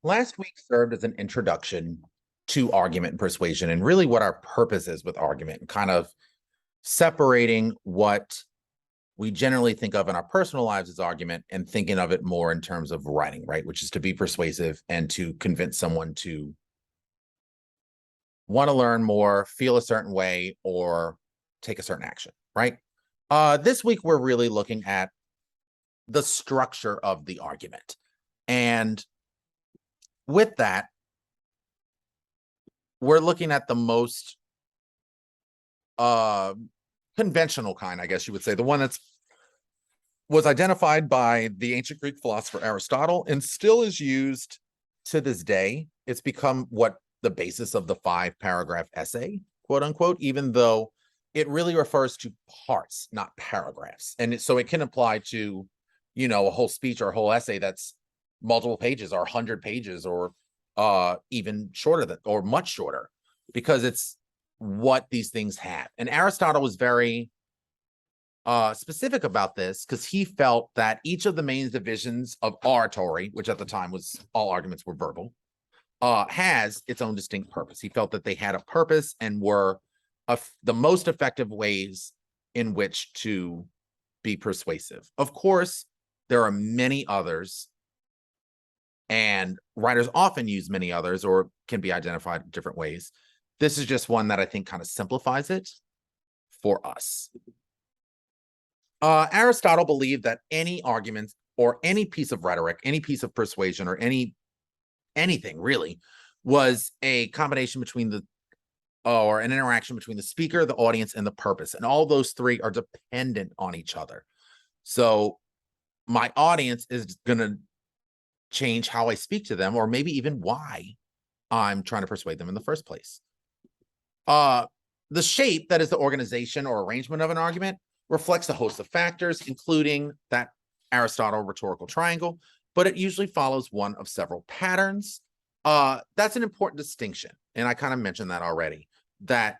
Last week served as an introduction to argument and persuasion, and really what our purpose is with argument, and kind of separating what we generally think of in our personal lives as argument and thinking of it more in terms of writing, right? Which is to be persuasive and to convince someone to want to learn more, feel a certain way, or take a certain action, right? This week, we're really looking at the structure of the argument. And with that, we're looking at the most conventional kind, I guess you would say, the one that's was identified by the ancient Greek philosopher Aristotle and still is used to this day. It's become what the basis of the 5-paragraph essay, quote unquote, even though it really refers to parts, not paragraphs. And so it can apply to, a whole speech or a whole essay that's multiple pages or 100 pages or even shorter than, or much shorter, because it's what these things have. And Aristotle was very specific about this because he felt that each of the main divisions of oratory, which at the time was all arguments were verbal, has its own distinct purpose. He felt that they had a purpose and were the most effective ways in which to be persuasive. Of course, there are many others, and writers often use many others or can be identified in different ways. This is just one that I think kind of simplifies it for us. Aristotle believed that any argument or any piece of rhetoric, any piece of persuasion, or anything really was a combination between or an interaction between the speaker, the audience, and the purpose. And all those three are dependent on each other. So my audience is going to change how I speak to them, or maybe even why I'm trying to persuade them in the first place. The shape, that is the organization or arrangement of an argument, reflects a host of factors, including that Aristotle rhetorical triangle, but it usually follows one of several patterns. That's an important distinction, and I kind of mentioned that already, that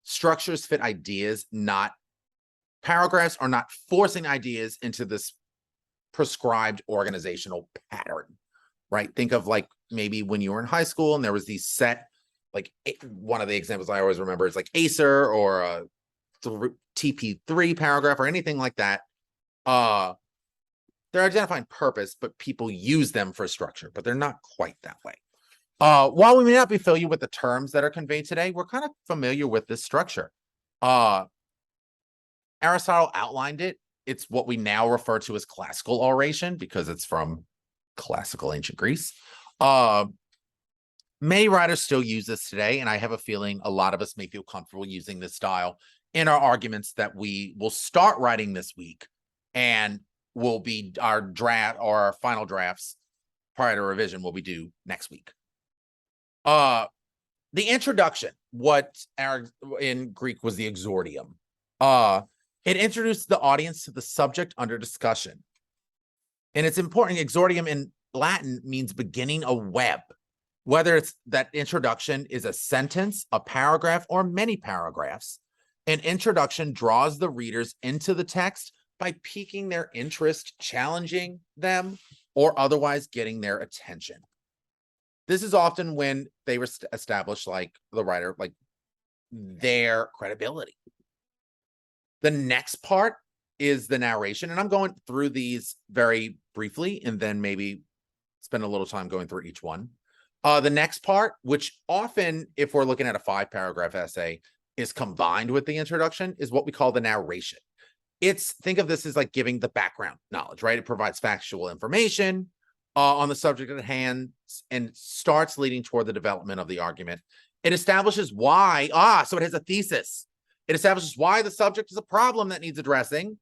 structures fit ideas, not paragraphs, are not forcing ideas into this prescribed organizational pattern, right? Think of like maybe when you were in high school and there was these set, like one of the examples I always remember is like Acer or a TP3 paragraph or anything like that. They're identifying purpose, but people use them for structure, but they're not quite that way. While we may not be familiar with the terms that are conveyed today, we're kind of familiar with this structure. Aristotle outlined it. It's what we now refer to as classical oration because it's from classical ancient Greece. Many writers still use this today, and I have a feeling a lot of us may feel comfortable using this style in our arguments that we will start writing this week and will be our draft or our final drafts prior to revision will be due next week. The introduction, what in Greek was the exordium. It introduced the audience to the subject under discussion. And it's important, exordium in Latin means beginning a web. Whether it's that introduction is a sentence, a paragraph, or many paragraphs, an introduction draws the readers into the text by piquing their interest, challenging them, or otherwise getting their attention. This is often when they establish, like the writer, like their credibility. The next part is the narration, and I'm going through these very briefly and then maybe spend a little time going through each one. The next part, which often, if we're looking at a 5-paragraph essay, is combined with the introduction, is what we call the narration. Think of this as like giving the background knowledge, right? It provides factual information on the subject at hand and starts leading toward the development of the argument. It establishes why, so it has a thesis. It establishes why the subject is a problem that needs addressing.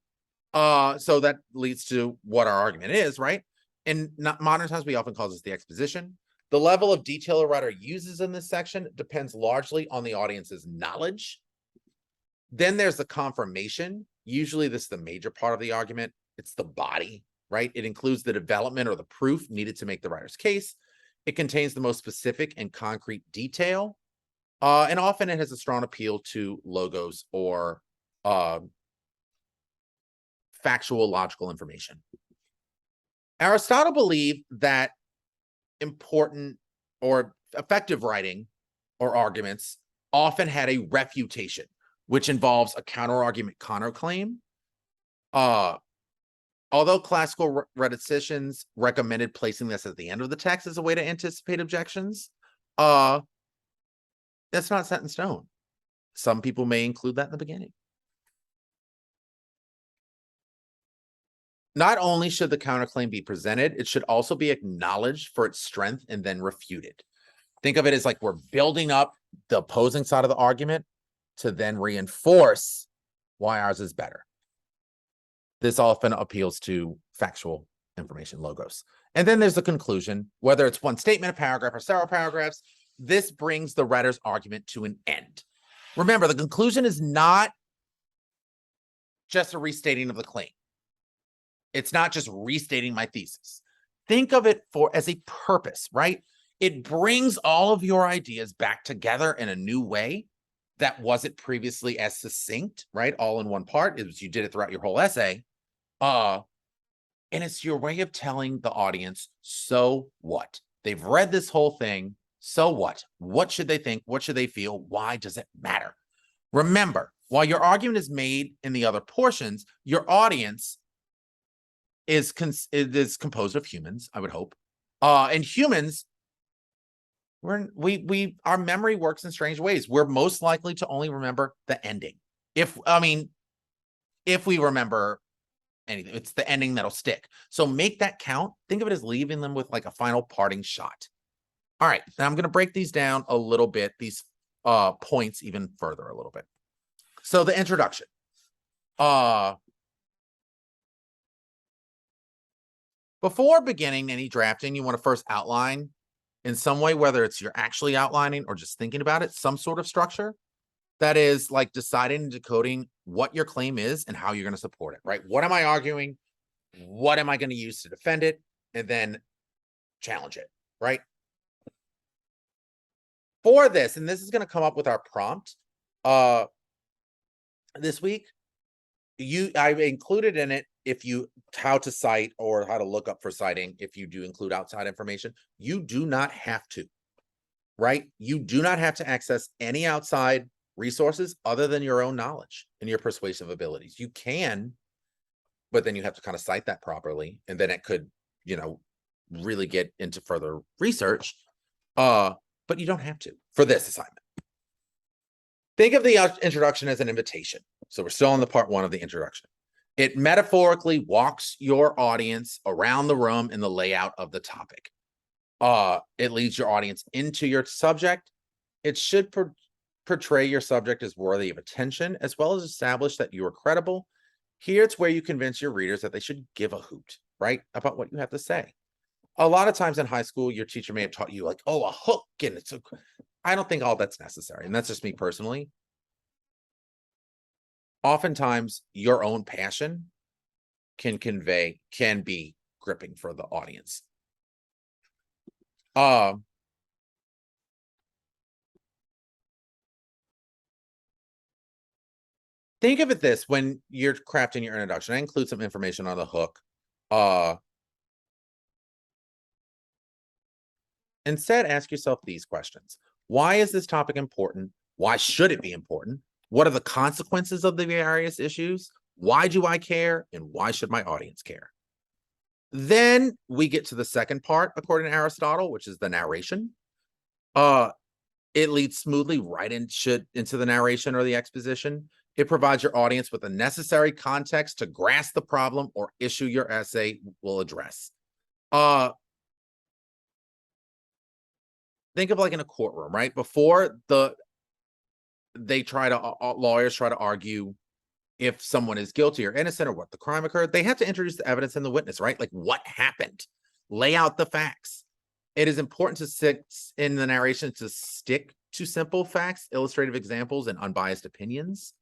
So that leads to what our argument is, right? In modern times, we often call this the exposition. The level of detail a writer uses in this section depends largely on the audience's knowledge. Then there's the confirmation. Usually this is the major part of the argument. It's the body, right? It includes the development or the proof needed to make the writer's case. It contains the most specific and concrete detail. And often it has a strong appeal to logos or factual, logical information. Aristotle believed that important or effective writing or arguments often had a refutation, which involves a counter-argument counterclaim. Although classical rhetoricians recommended placing this at the end of the text as a way to anticipate objections, that's not set in stone. Some people may include that in the beginning. Not only should the counterclaim be presented, it should also be acknowledged for its strength and then refuted. Think of it as like we're building up the opposing side of the argument to then reinforce why ours is better. This often appeals to factual information, logos. And then there's the conclusion, whether it's one statement, a paragraph, or several paragraphs. This brings the writer's argument to an end. Remember, the conclusion is not just a restating of the claim. It's not just restating my thesis. Think of it as a purpose, right? It brings all of your ideas back together in a new way that wasn't previously as succinct, right? All in one part. It was, you did it throughout your whole essay. And it's your way of telling the audience, so what? They've read this whole thing. So what? What should they think? What should they feel? Why does it matter? Remember, while your argument is made in the other portions, your audience is composed of humans, I would hope. And humans, our memory works in strange ways. We're most likely to only remember the ending. If we remember anything, it's the ending that'll stick. So make that count. Think of it as leaving them with like a final parting shot. All right, now I'm going to break these down a little bit, these points even further a little bit. So the introduction. Before beginning any drafting, you want to first outline in some way, whether it's you're actually outlining or just thinking about it, some sort of structure that is like deciding and decoding what your claim is and how you're going to support it, right? What am I arguing? What am I going to use to defend it? And then challenge it, right? For this, and this is going to come up with our prompt this week, I've included in it how to cite or how to look up for citing. If you do include outside information, you do not have to, right? You do not have to access any outside resources other than your own knowledge and your persuasive abilities. You can, but then you have to kind of cite that properly. And then it could, really get into further research. But you don't have to for this assignment. Think of the introduction as an invitation. So we're still on the part one of the introduction. It metaphorically walks your audience around the room in the layout of the topic. It leads your audience into your subject. It should portray your subject as worthy of attention, as well as establish that you are credible. Here, it's where you convince your readers that they should give a hoot, right, about what you have to say. A lot of times in high school, your teacher may have taught you like, oh, a hook, and it's I don't think all that's necessary. And that's just me personally. Oftentimes, your own passion can be gripping for the audience. Think of it this, when you're crafting your introduction, I include some information on the hook. Instead, ask yourself these questions. Why is this topic important? Why should it be important? What are the consequences of the various issues? Why do I care? And why should my audience care? Then we get to the second part, according to Aristotle, which is the narration. It leads smoothly right into the narration or the exposition. It provides your audience with the necessary context to grasp the problem or issue your essay will address. Think of like in a courtroom, right? Before lawyers try to argue if someone is guilty or innocent or what the crime occurred, they have to introduce the evidence and the witness, right? Like what happened, lay out the facts. It is important to sit in the narration to stick to simple facts, illustrative examples, and unbiased opinions.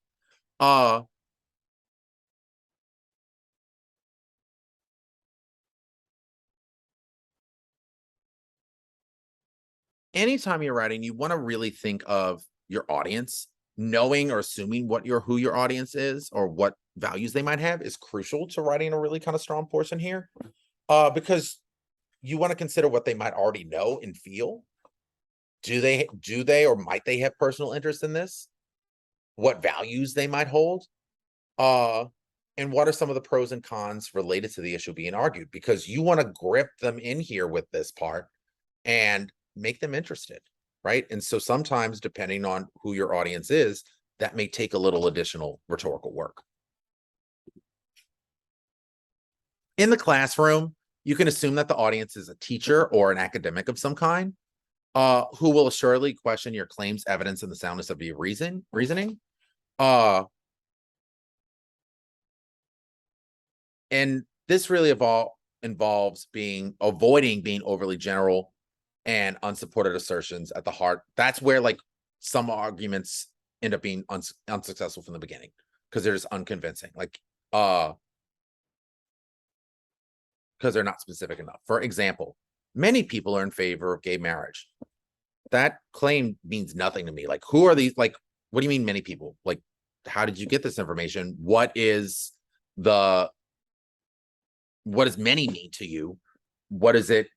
Anytime you're writing, you want to really think of your audience. Knowing or assuming who your audience is or what values they might have is crucial to writing a really kind of strong portion here. Because you want to consider what they might already know and feel. Do they or might they have personal interest in this? What values they might hold? And what are some of the pros and cons related to the issue being argued? Because you want to grip them in here with this part and make them interested, right? And so sometimes, depending on who your audience is, that may take a little additional rhetorical work. In the classroom, you can assume that the audience is a teacher or an academic of some kind, who will assuredly question your claims, evidence, and the soundness of your reasoning. And this really involves avoiding being overly general and unsupported assertions at the heart. That's where like some arguments end up being unsuccessful from the beginning because they're just unconvincing. Like, because they're not specific enough. For example, many people are in favor of gay marriage. That claim means nothing to me. Like, who are these? Like, what do you mean many people? Like, how did you get this information? What does many mean to you? What is it?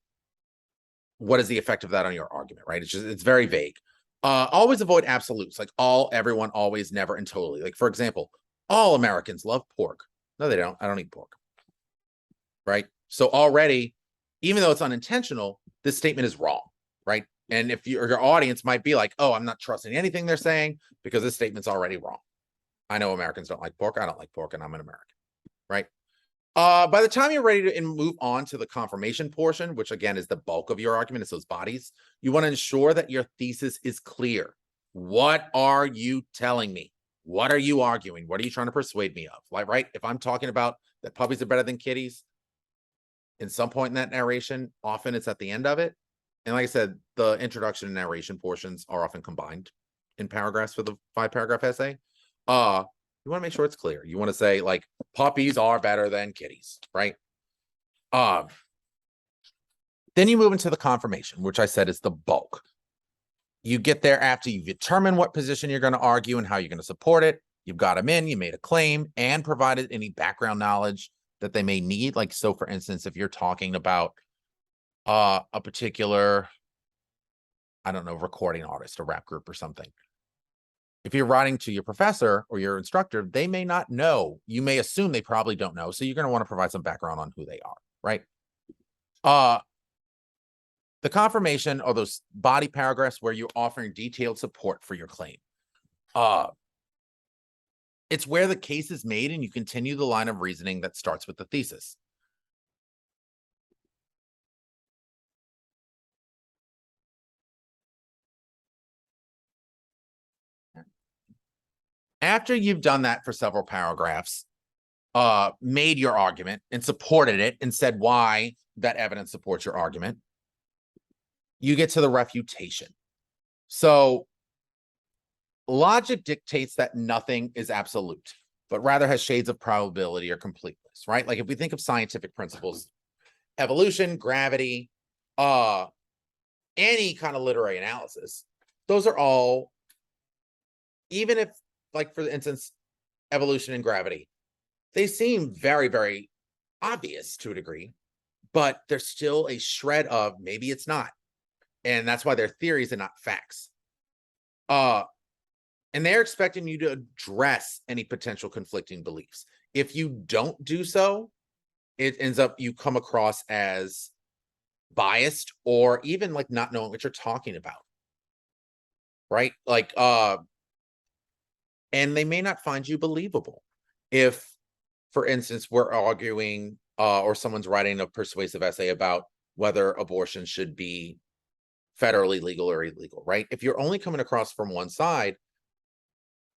What is the effect of that on your argument, right? It's very vague. Always avoid absolutes, like all, everyone, always, never, and totally. Like, for example, all Americans love pork. No, they don't. I don't eat pork. Right? So already, even though it's unintentional, this statement is wrong, right? And if your audience might be like, oh, I'm not trusting anything they're saying because this statement's already wrong. I know Americans don't like pork. I don't like pork, and I'm an American, right? By the time you're ready to move on to the confirmation portion, which again is the bulk of your argument, is those bodies, you want to ensure that your thesis is clear. What are you telling me? What are you arguing? What are you trying to persuade me of? Like, right? If I'm talking about that puppies are better than kitties, in some point in that narration, often it's at the end of it. And like I said, the introduction and narration portions are often combined in paragraphs for the 5-paragraph essay. You want to make sure it's clear. You want to say like puppies are better than kitties, right? Then you move into the confirmation, which I said is the bulk. You get there after you determine what position you're going to argue and how you're going to support it. You've got them in, you made a claim and provided any background knowledge that they may need. Like, so for instance, if you're talking about a particular, I don't know, recording artist, a rap group or something, if you're writing to your professor or your instructor, they may not know. You may assume they probably don't know. So you're going to want to provide some background on who they are, right? The confirmation are those body paragraphs where you're offering detailed support for your claim. It's where the case is made and you continue the line of reasoning that starts with the thesis. After you've done that for several paragraphs, made your argument and supported it and said why that evidence supports your argument, you get to the refutation. So logic dictates that nothing is absolute, but rather has shades of probability or completeness, right? Like if we think of scientific principles, evolution, gravity, any kind of literary analysis, those are all, even if, like for instance, evolution and gravity, they seem very, very obvious to a degree, but there's still a shred of maybe it's not. And that's why they're theories and not facts. And they're expecting you to address any potential conflicting beliefs. If you don't do so, it ends up you come across as biased or even like not knowing what you're talking about. Right? Like, and they may not find you believable. If, for instance, we're arguing or someone's writing a persuasive essay about whether abortion should be federally legal or illegal, right? If you're only coming across from one side,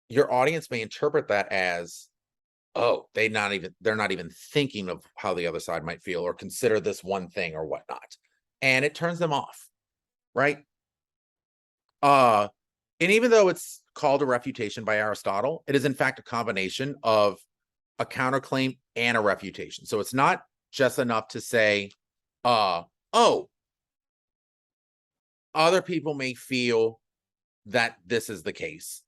your audience may interpret that as, oh, they're not even thinking of how the other side might feel or consider this one thing or whatnot. And it turns them off, right? And even though it's called a refutation by Aristotle, it is in fact a combination of a counterclaim and a refutation. So it's not just enough to say, oh, other people may feel that this is the case.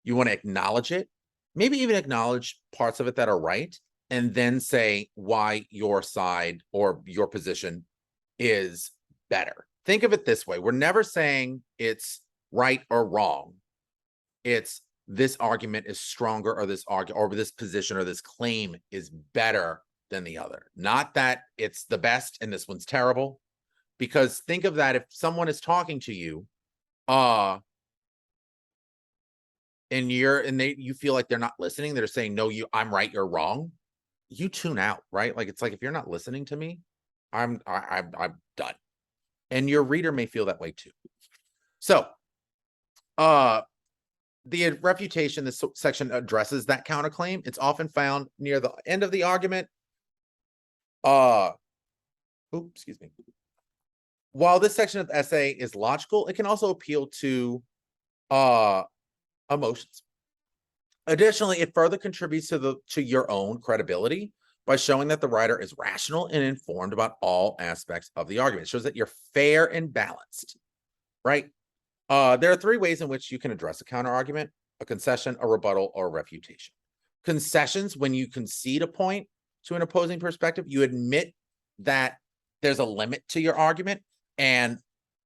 You want to acknowledge it, maybe even acknowledge parts of it that are right, and then say why your side or your position is better. Think of it this way. We're never saying it's right or wrong. It's this argument is stronger, or this argument, or this position, or this claim is better than the other. Not that it's the best and this one's terrible. Because think of that, if someone is talking to you, and you feel like they're not listening, they're saying, no, I'm right, you're wrong. You tune out, right? Like, it's like, if you're not listening to me, I'm done. And your reader may feel that way too. So, the refutation, this section addresses that counterclaim. It's often found near the end of the argument. Excuse me. While this section of the essay is logical, it can also appeal to emotions. Additionally, it further contributes to your own credibility by showing that the writer is rational and informed about all aspects of the argument. It shows that you're fair and balanced, right? There are three ways in which you can address a counter argument: a concession, a rebuttal, or a refutation. Concessions: when you concede a point to an opposing perspective, you admit that there's a limit to your argument and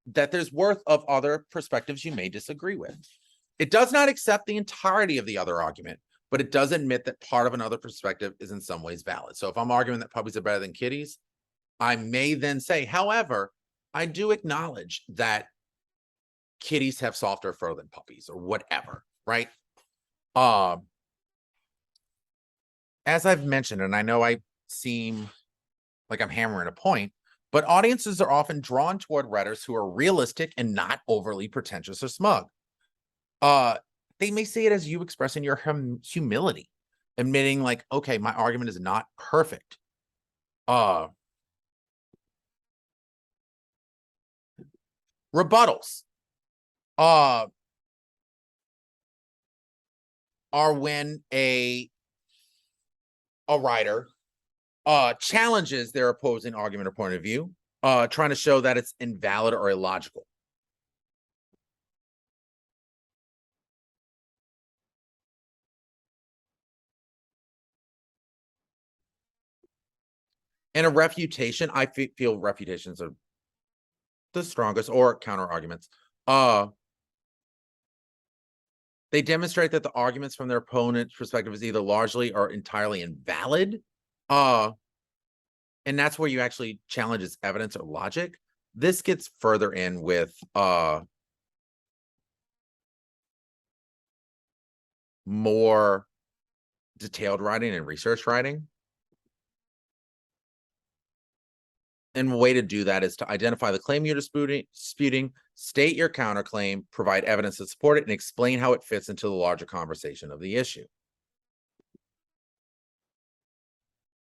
that there's worth of other perspectives you may disagree with. It does not accept the entirety of the other argument, but it does admit that part of another perspective is in some ways valid. So if I'm arguing that puppies are better than kitties, I may then say, however, I do acknowledge that kitties have softer fur than puppies, or whatever, right? As I've mentioned, and I know I seem like I'm hammering a point, but audiences are often drawn toward writers who are realistic and not overly pretentious or smug. They may say it as you expressing your humility, admitting like, okay, my argument is not perfect. Rebuttals are when a writer challenges their opposing argument or point of view, trying to show that it's invalid or illogical. And a refutation, I feel refutations are the strongest, or counter arguments. They demonstrate that the arguments from their opponent's perspective is either largely or entirely invalid. And that's where you actually challenge its evidence or logic. This gets further in with more detailed writing and research writing. And a way to do that is to identify the claim you're disputing, state your counterclaim, provide evidence to support it, and explain how it fits into the larger conversation of the issue.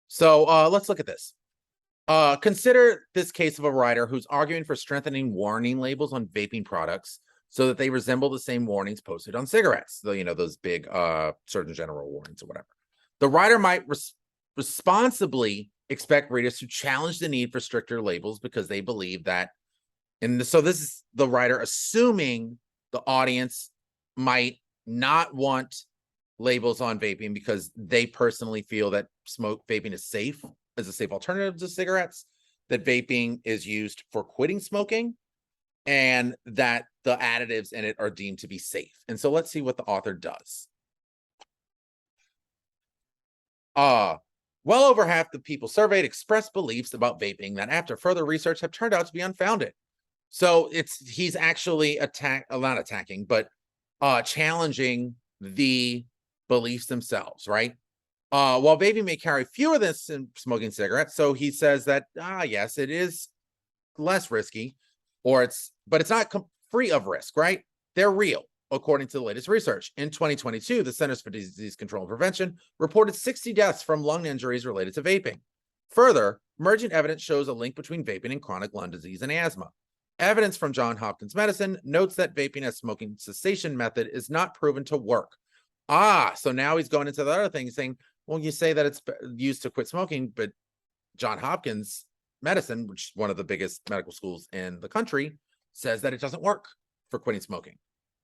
So let's look at this. Consider this case of a writer who's arguing for strengthening warning labels on vaping products so that they resemble the same warnings posted on cigarettes. Those big Surgeon General warnings or whatever. The writer might responsibly expect readers to challenge the need for stricter labels because they believe that, so this is the writer assuming the audience might not want labels on vaping because they personally feel that vaping is safe, as a safe alternative to cigarettes, that vaping is used for quitting smoking, and that the additives in it are deemed to be safe. And so let's see what the author does. Well over half the people surveyed expressed beliefs about vaping that after further research have turned out to be unfounded. So he's actually challenging the beliefs themselves, right? While vaping may carry fewer than smoking cigarettes, so he says that, yes, it is less risky, but it's not free of risk, right? They're real. According to the latest research, in 2022, the Centers for Disease Control and Prevention reported 60 deaths from lung injuries related to vaping. Further, emerging evidence shows a link between vaping and chronic lung disease and asthma. Evidence from Johns Hopkins Medicine notes that vaping as smoking cessation method is not proven to work. So now he's going into the other thing, saying, well, you say that it's used to quit smoking, but Johns Hopkins Medicine, which is one of the biggest medical schools in the country, says that it doesn't work for quitting smoking,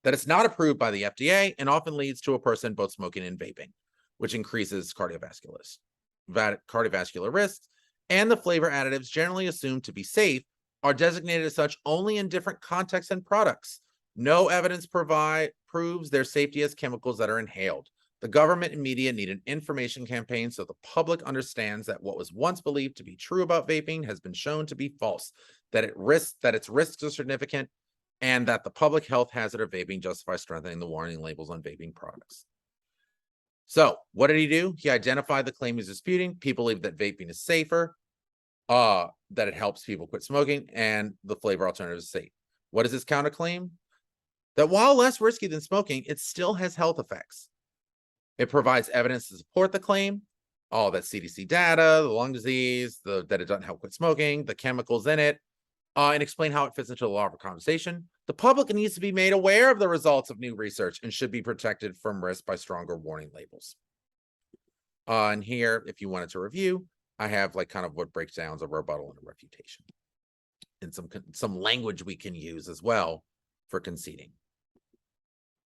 that it's not approved by the FDA and often leads to a person both smoking and vaping, which increases cardiovascular risks, and the flavor additives generally assumed to be safe are designated as such only in different contexts and products. No evidence proves their safety as chemicals that are inhaled. The government and media need an information campaign so the public understands that what was once believed to be true about vaping has been shown to be false, that its risks are significant, and that the public health hazard of vaping justifies strengthening the warning labels on vaping products. So what did he do? He identified the claim he's disputing. People believe that vaping is safer, that it helps people quit smoking, and the flavor alternative is safe. What is his counterclaim? That while less risky than smoking, it still has health effects. It provides evidence to support the claim, all that CDC data, the lung disease, that it doesn't help quit smoking, the chemicals in it, and explain how it fits into the larger conversation. The public needs to be made aware of the results of new research and should be protected from risk by stronger warning labels. And here, if you wanted to review, I have like kind of what breaks down a rebuttal and a refutation, and some language we can use as well for conceding.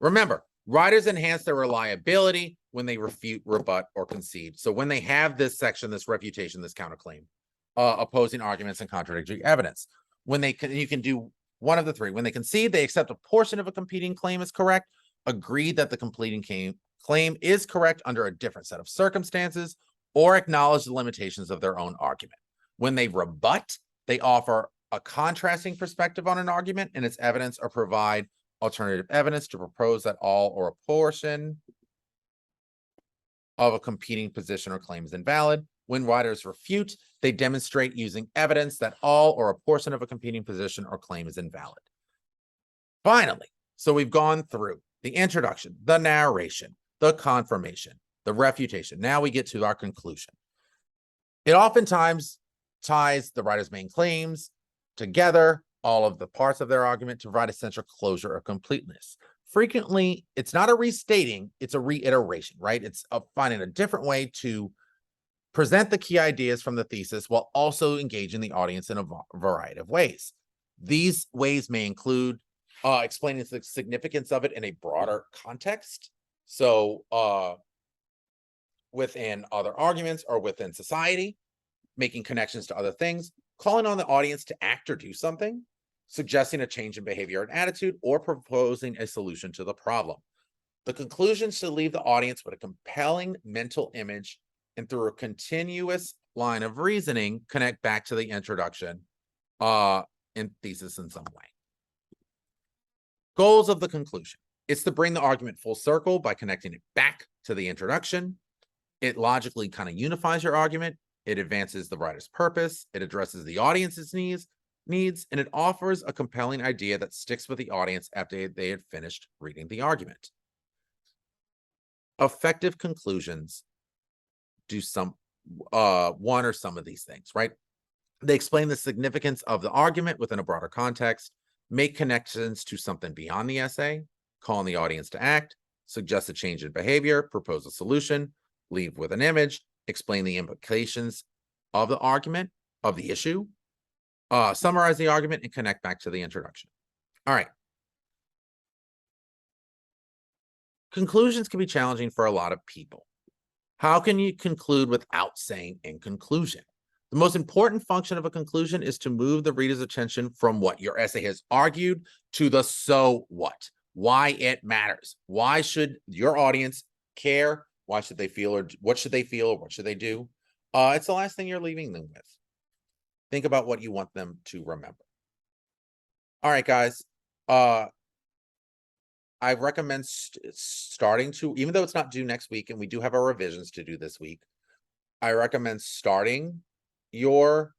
Remember, writers enhance their reliability when they refute, rebut, or concede. So when they have this section, this refutation, this counterclaim, opposing arguments and contradictory evidence, when you can do one of the three. When they concede, they accept a portion of a competing claim is correct, agree that the competing claim is correct under a different set of circumstances, or acknowledge the limitations of their own argument. When they rebut, they offer a contrasting perspective on an argument and its evidence, or provide alternative evidence to propose that all or a portion of a competing position or claim is invalid. When writers refute, they demonstrate using evidence that all or a portion of a competing position or claim is invalid. Finally, so we've gone through the introduction, the narration, the confirmation, the refutation. Now we get to our conclusion. It oftentimes ties the writer's main claims together, all of the parts of their argument, to provide essential closure or completeness. Frequently, it's not a restating, it's a reiteration, right? It's finding a different way to present the key ideas from the thesis while also engaging the audience in a variety of ways. These ways may include explaining the significance of it in a broader context. So within other arguments or within society, making connections to other things, calling on the audience to act or do something, suggesting a change in behavior and attitude, or proposing a solution to the problem. The conclusion should leave the audience with a compelling mental image, and through a continuous line of reasoning, connect back to the introduction and thesis in some way. Goals of the conclusion. It's to bring the argument full circle by connecting it back to the introduction. It logically kind of unifies your argument. It advances the writer's purpose. It addresses the audience's needs, and it offers a compelling idea that sticks with the audience after they had finished reading the argument. Effective conclusions do one or some of these things, right? They explain the significance of the argument within a broader context, make connections to something beyond the essay, call on the audience to act, suggest a change in behavior, propose a solution, leave with an image, explain the implications of the argument, of the issue, summarize the argument, and connect back to the introduction. All right. Conclusions can be challenging for a lot of people. How can you conclude without saying in conclusion? The most important function of a conclusion is to move the reader's attention from what your essay has argued to the so what, why it matters. Why should your audience care? Why should they feel, or what should they feel, or what should they do? It's the last thing you're leaving them with. Think about what you want them to remember. All right, guys. I recommend starting to, even though it's not due next week, and we do have our revisions to do this week, I recommend starting your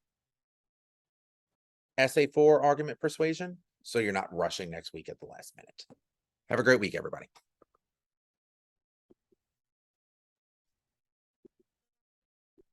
essay for argument persuasion so you're not rushing next week at the last minute. Have a great week, everybody.